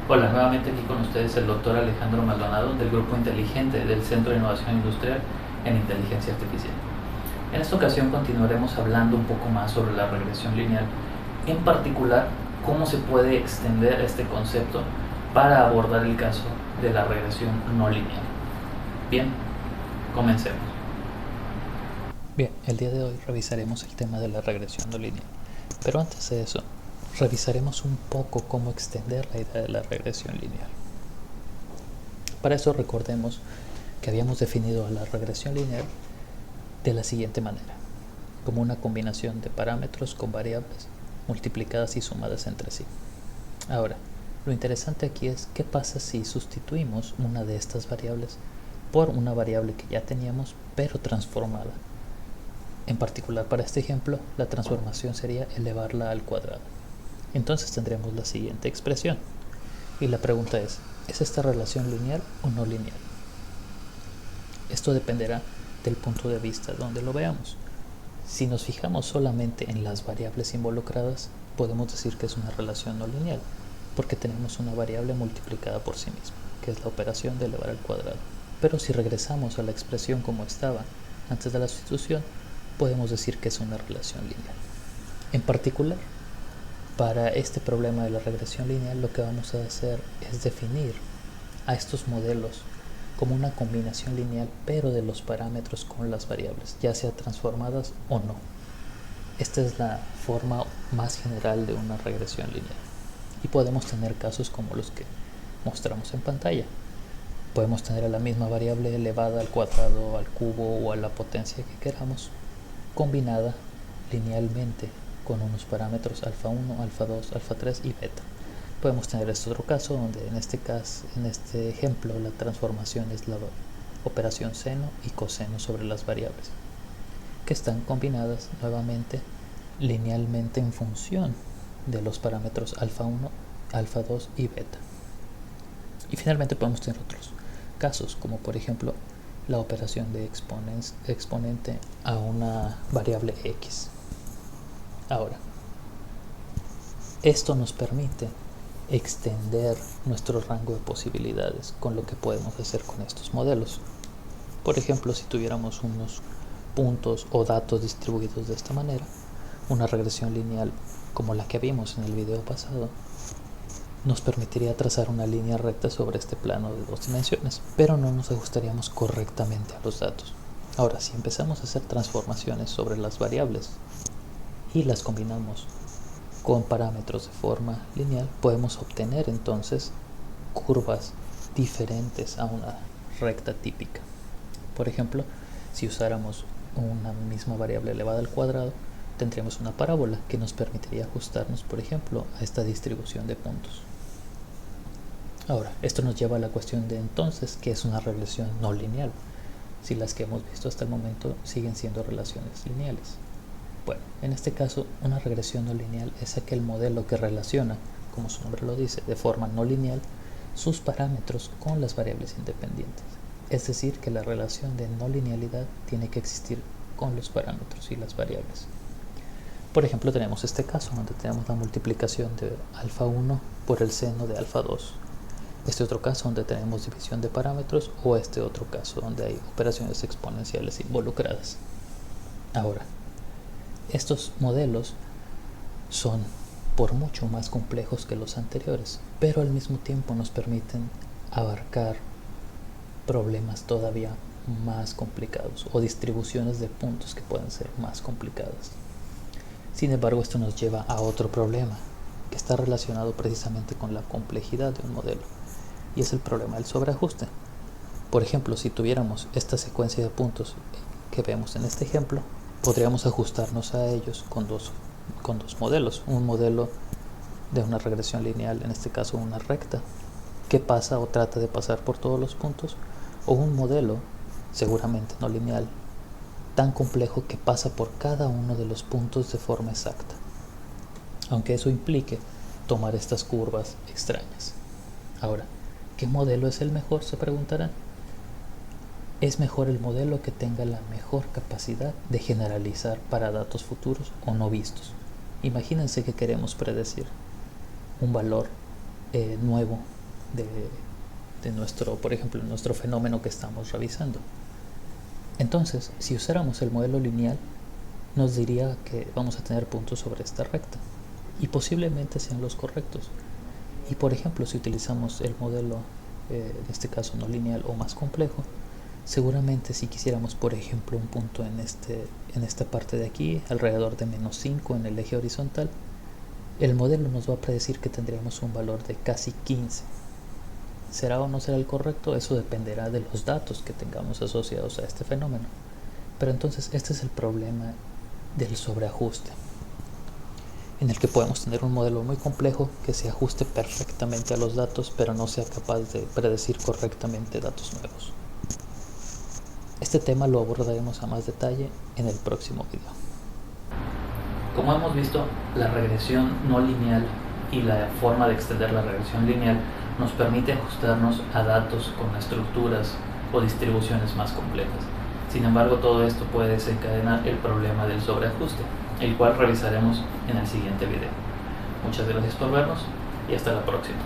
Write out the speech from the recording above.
Hola, nuevamente aquí con ustedes el doctor Alejandro Maldonado del Grupo Inteligente del Centro de Innovación Industrial en Inteligencia Artificial. En esta ocasión continuaremos hablando un poco más sobre la regresión lineal, en particular cómo se puede extender este concepto para abordar el caso de la regresión no lineal. Bien, comencemos. Bien, el día de hoy revisaremos el tema de la regresión no lineal, pero antes de eso, revisaremos un poco cómo extender la idea de la regresión lineal. Para eso recordemos que habíamos definido a la regresión lineal de la siguiente manera, como una combinación de parámetros con variables multiplicadas y sumadas entre sí. Ahora, lo interesante aquí es qué pasa si sustituimos una de estas variables por una variable que ya teníamos pero transformada. En particular para este ejemplo, la transformación sería elevarla al cuadrado. Entonces tendremos la siguiente expresión. Y la pregunta ¿es esta relación lineal o no lineal? Esto dependerá del punto de vista donde lo veamos. Si nos fijamos solamente en las variables involucradas, podemos decir que es una relación no lineal, porque tenemos una variable multiplicada por sí misma, que es la operación de elevar al cuadrado. Pero si regresamos a la expresión como estaba antes de la sustitución, podemos decir que es una relación lineal. En particular, para este problema de la regresión lineal, lo que vamos a hacer es definir a estos modelos como una combinación lineal, pero de los parámetros con las variables, ya sea transformadas o no. Esta es la forma más general de una regresión lineal. Y podemos tener casos como los que mostramos en pantalla. Podemos tener a la misma variable elevada al cuadrado, al cubo o a la potencia que queramos, combinada linealmente con unos parámetros alfa 1, alfa 2, alfa 3 y beta. Podemos tener este otro caso donde en este ejemplo la transformación es la operación seno y coseno sobre las variables, que están combinadas nuevamente linealmente en función de los parámetros alfa 1, alfa 2 y beta. Y finalmente podemos tener otros casos, como por ejemplo la operación de exponente a una variable x. Ahora, esto nos permite extender nuestro rango de posibilidades con lo que podemos hacer con estos modelos. Por ejemplo, si tuviéramos unos puntos o datos distribuidos de esta manera, una regresión lineal como la que vimos en el video pasado nos permitiría trazar una línea recta sobre este plano de 2 dimensiones, pero no nos ajustaríamos correctamente a los datos. Ahora, si empezamos a hacer transformaciones sobre las variables y las combinamos con parámetros de forma lineal, podemos obtener entonces curvas diferentes a una recta típica. Por ejemplo, si usáramos una misma variable elevada al cuadrado, tendríamos una parábola que nos permitiría ajustarnos, por ejemplo, a esta distribución de puntos. Ahora, esto nos lleva a la cuestión de entonces, ¿qué es una regresión no lineal? Si las que hemos visto hasta el momento siguen siendo relaciones lineales. Bueno, en este caso, una regresión no lineal es aquel modelo que relaciona, como su nombre lo dice, de forma no lineal, sus parámetros con las variables independientes. Es decir, que la relación de no linealidad tiene que existir con los parámetros y las variables. Por ejemplo, tenemos este caso donde tenemos la multiplicación de alfa 1 por el seno de alfa 2. Este otro caso donde tenemos división de parámetros, o este otro caso donde hay operaciones exponenciales involucradas. Ahora, estos modelos son por mucho más complejos que los anteriores, pero al mismo tiempo nos permiten abarcar problemas todavía más complicados o distribuciones de puntos que pueden ser más complicadas. Sin embargo, esto nos lleva a otro problema que está relacionado precisamente con la complejidad de un modelo, y es el problema del sobreajuste. Por ejemplo, si tuviéramos esta secuencia de puntos que vemos en este ejemplo, podríamos ajustarnos a ellos con dos modelos. Un modelo de una regresión lineal, en este caso una recta, que pasa o trata de pasar por todos los puntos, o un modelo, seguramente no lineal, tan complejo que pasa por cada uno de los puntos de forma exacta, aunque eso implique tomar estas curvas extrañas. Ahora, ¿qué modelo es el mejor?, se preguntarán. Es mejor el modelo que tenga la mejor capacidad de generalizar para datos futuros o no vistos. Imagínense que queremos predecir un valor nuevo de nuestro, por ejemplo, nuestro fenómeno que estamos revisando. Entonces, si usáramos el modelo lineal, nos diría que vamos a tener puntos sobre esta recta y posiblemente sean los correctos. Y por ejemplo, si utilizamos el modelo, en este caso no lineal o más complejo, seguramente si quisiéramos, por ejemplo, un punto en esta parte de aquí, alrededor de -5 en el eje horizontal, el modelo nos va a predecir que tendríamos un valor de casi 15. ¿Será o no será el correcto? Eso dependerá de los datos que tengamos asociados a este fenómeno. Pero entonces este es el problema del sobreajuste, en el que podemos tener un modelo muy complejo que se ajuste perfectamente a los datos, pero no sea capaz de predecir correctamente datos nuevos. Este tema lo abordaremos a más detalle en el próximo video. Como hemos visto, la regresión no lineal y la forma de extender la regresión lineal nos permite ajustarnos a datos con estructuras o distribuciones más complejas. Sin embargo, todo esto puede desencadenar el problema del sobreajuste, el cual revisaremos en el siguiente video. Muchas gracias por vernos y hasta la próxima.